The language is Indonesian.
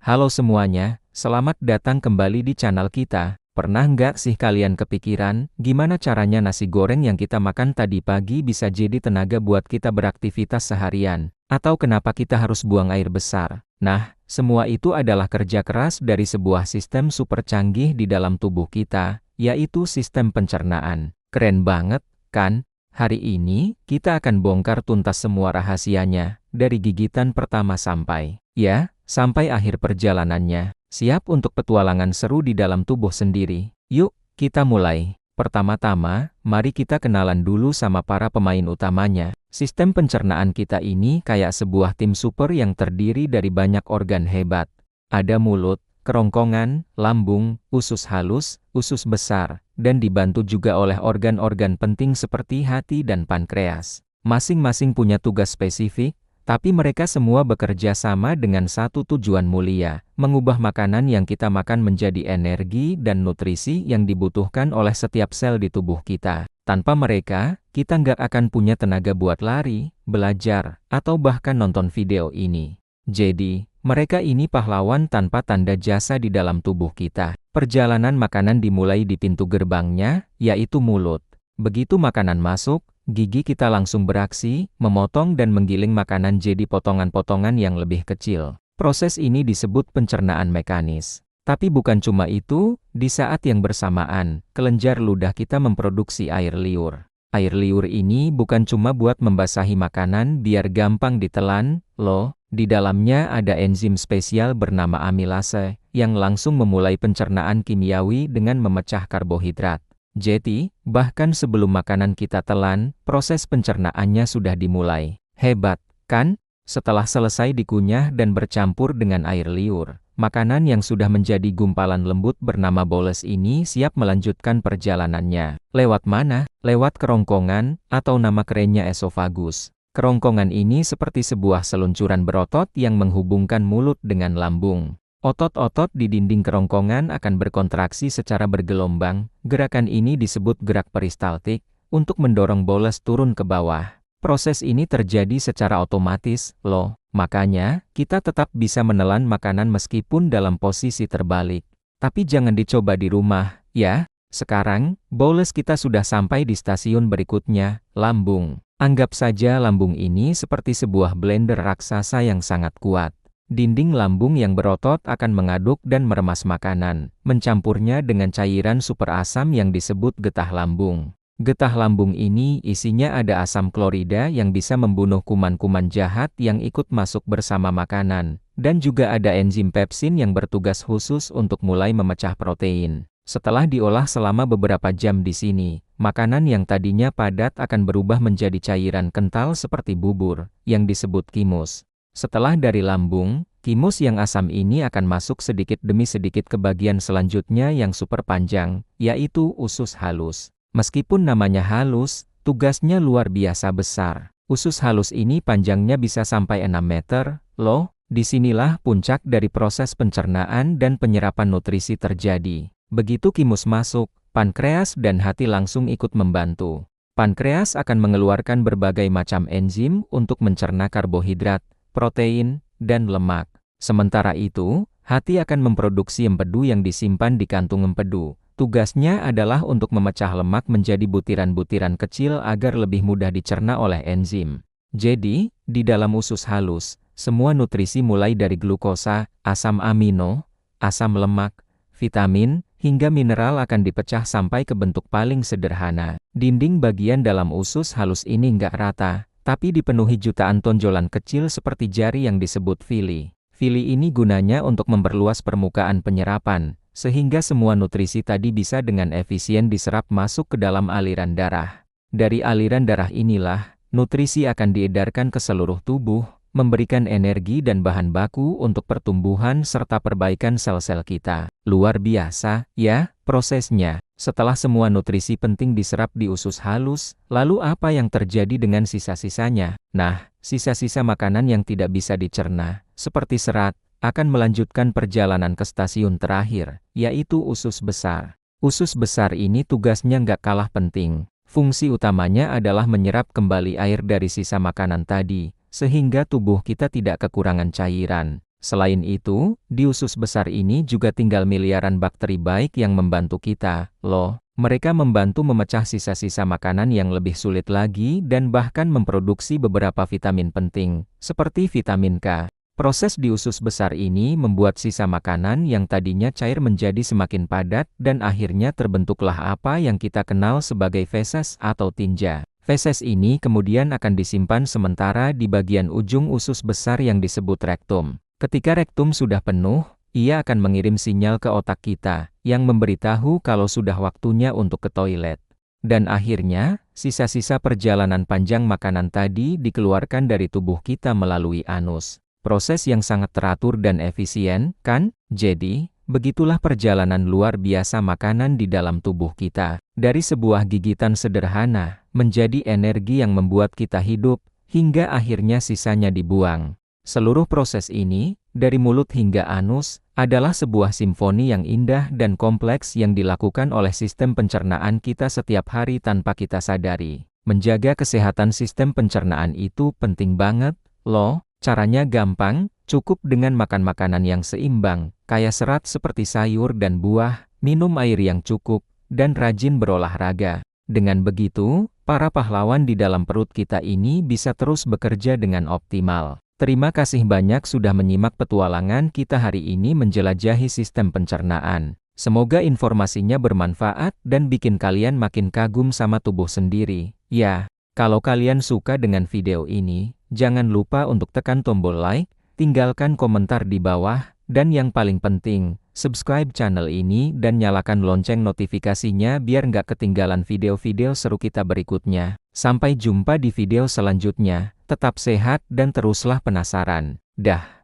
Halo semuanya, selamat datang kembali di channel kita. Pernah nggak sih kalian kepikiran, gimana caranya nasi goreng yang kita makan tadi pagi bisa jadi tenaga buat kita beraktivitas seharian? Atau kenapa kita harus buang air besar? Nah, semua itu adalah kerja keras dari sebuah sistem super canggih di dalam tubuh kita, yaitu sistem pencernaan. Keren banget, kan? Hari ini, kita akan bongkar tuntas semua rahasianya, dari gigitan pertama sampai akhir perjalanannya. Siap untuk petualangan seru di dalam tubuh sendiri? Yuk, kita mulai. Pertama-tama, mari kita kenalan dulu sama para pemain utamanya. Sistem pencernaan kita ini kayak sebuah tim super yang terdiri dari banyak organ hebat. Ada mulut, kerongkongan, lambung, usus halus, usus besar, dan dibantu juga oleh organ-organ penting seperti hati dan pankreas. Masing-masing punya tugas spesifik, tapi mereka semua bekerja sama dengan satu tujuan mulia, mengubah makanan yang kita makan menjadi energi dan nutrisi yang dibutuhkan oleh setiap sel di tubuh kita. Tanpa mereka, kita nggak akan punya tenaga buat lari, belajar, atau bahkan nonton video ini. Jadi, mereka ini pahlawan tanpa tanda jasa di dalam tubuh kita. Perjalanan makanan dimulai di pintu gerbangnya, yaitu mulut. Begitu makanan masuk, gigi kita langsung beraksi, memotong dan menggiling makanan jadi potongan-potongan yang lebih kecil. Proses ini disebut pencernaan mekanis. Tapi bukan cuma itu, di saat yang bersamaan, kelenjar ludah kita memproduksi air liur. Air liur ini bukan cuma buat membasahi makanan biar gampang ditelan, loh. Di dalamnya ada enzim spesial bernama amilase, yang langsung memulai pencernaan kimiawi dengan memecah karbohidrat. Jadi, bahkan sebelum makanan kita telan, proses pencernaannya sudah dimulai. Hebat, kan? Setelah selesai dikunyah dan bercampur dengan air liur, makanan yang sudah menjadi gumpalan lembut bernama boles ini siap melanjutkan perjalanannya. Lewat mana? Lewat kerongkongan, atau nama kerennya esofagus. Kerongkongan ini seperti sebuah seluncuran berotot yang menghubungkan mulut dengan lambung. Otot-otot di dinding kerongkongan akan berkontraksi secara bergelombang. Gerakan ini disebut gerak peristaltik, untuk mendorong boles turun ke bawah. Proses ini terjadi secara otomatis, loh. Makanya, kita tetap bisa menelan makanan meskipun dalam posisi terbalik. Tapi jangan dicoba di rumah, ya. Sekarang, boles kita sudah sampai di stasiun berikutnya, lambung. Anggap saja lambung ini seperti sebuah blender raksasa yang sangat kuat. Dinding lambung yang berotot akan mengaduk dan meremas makanan, mencampurnya dengan cairan super asam yang disebut getah lambung. Getah lambung ini isinya ada asam klorida yang bisa membunuh kuman-kuman jahat yang ikut masuk bersama makanan, dan juga ada enzim pepsin yang bertugas khusus untuk mulai memecah protein. Setelah diolah selama beberapa jam di sini, makanan yang tadinya padat akan berubah menjadi cairan kental seperti bubur, yang disebut kimus. Setelah dari lambung, kimus yang asam ini akan masuk sedikit demi sedikit ke bagian selanjutnya yang super panjang, yaitu usus halus. Meskipun namanya halus, tugasnya luar biasa besar. Usus halus ini panjangnya bisa sampai 6 meter, loh. Disinilah puncak dari proses pencernaan dan penyerapan nutrisi terjadi. Begitu kimus masuk, pankreas dan hati langsung ikut membantu. Pankreas akan mengeluarkan berbagai macam enzim untuk mencerna karbohidrat, protein, dan lemak. Sementara itu, hati akan memproduksi empedu yang disimpan di kantung empedu. Tugasnya adalah untuk memecah lemak menjadi butiran-butiran kecil agar lebih mudah dicerna oleh enzim. Jadi, di dalam usus halus, semua nutrisi mulai dari glukosa, asam amino, asam lemak, vitamin, hingga mineral akan dipecah sampai ke bentuk paling sederhana. Dinding bagian dalam usus halus ini nggak rata, tapi dipenuhi jutaan tonjolan kecil seperti jari yang disebut vili. Vili ini gunanya untuk memperluas permukaan penyerapan, sehingga semua nutrisi tadi bisa dengan efisien diserap masuk ke dalam aliran darah. Dari aliran darah inilah, nutrisi akan diedarkan ke seluruh tubuh, memberikan energi dan bahan baku untuk pertumbuhan serta perbaikan sel-sel kita. Luar biasa, ya, prosesnya. Setelah semua nutrisi penting diserap di usus halus, lalu apa yang terjadi dengan sisa-sisanya? Nah, sisa-sisa makanan yang tidak bisa dicerna, seperti serat, akan melanjutkan perjalanan ke stasiun terakhir, yaitu usus besar. Usus besar ini tugasnya nggak kalah penting. Fungsi utamanya adalah menyerap kembali air dari sisa makanan tadi, sehingga tubuh kita tidak kekurangan cairan. Selain itu, di usus besar ini juga tinggal miliaran bakteri baik yang membantu kita, loh. Mereka membantu memecah sisa-sisa makanan yang lebih sulit lagi dan bahkan memproduksi beberapa vitamin penting, seperti vitamin K. Proses di usus besar ini membuat sisa makanan yang tadinya cair menjadi semakin padat dan akhirnya terbentuklah apa yang kita kenal sebagai feses atau tinja. Feses ini kemudian akan disimpan sementara di bagian ujung usus besar yang disebut rektum. Ketika rektum sudah penuh, ia akan mengirim sinyal ke otak kita, yang memberitahu kalau sudah waktunya untuk ke toilet. Dan akhirnya, sisa-sisa perjalanan panjang makanan tadi dikeluarkan dari tubuh kita melalui anus. Proses yang sangat teratur dan efisien, kan? Jadi, begitulah perjalanan luar biasa makanan di dalam tubuh kita. Dari sebuah gigitan sederhana, menjadi energi yang membuat kita hidup, hingga akhirnya sisanya dibuang. Seluruh proses ini, dari mulut hingga anus, adalah sebuah simfoni yang indah dan kompleks yang dilakukan oleh sistem pencernaan kita setiap hari tanpa kita sadari. Menjaga kesehatan sistem pencernaan itu penting banget, loh. Caranya gampang, cukup dengan makan makanan yang seimbang, kaya serat seperti sayur dan buah, minum air yang cukup, dan rajin berolahraga. Dengan begitu, para pahlawan di dalam perut kita ini bisa terus bekerja dengan optimal. Terima kasih banyak sudah menyimak petualangan kita hari ini menjelajahi sistem pencernaan. Semoga informasinya bermanfaat dan bikin kalian makin kagum sama tubuh sendiri. Ya, kalau kalian suka dengan video ini, jangan lupa untuk tekan tombol like, tinggalkan komentar di bawah, dan yang paling penting, subscribe channel ini dan nyalakan lonceng notifikasinya biar nggak ketinggalan video-video seru kita berikutnya. Sampai jumpa di video selanjutnya. Tetap sehat dan teruslah penasaran. Dah.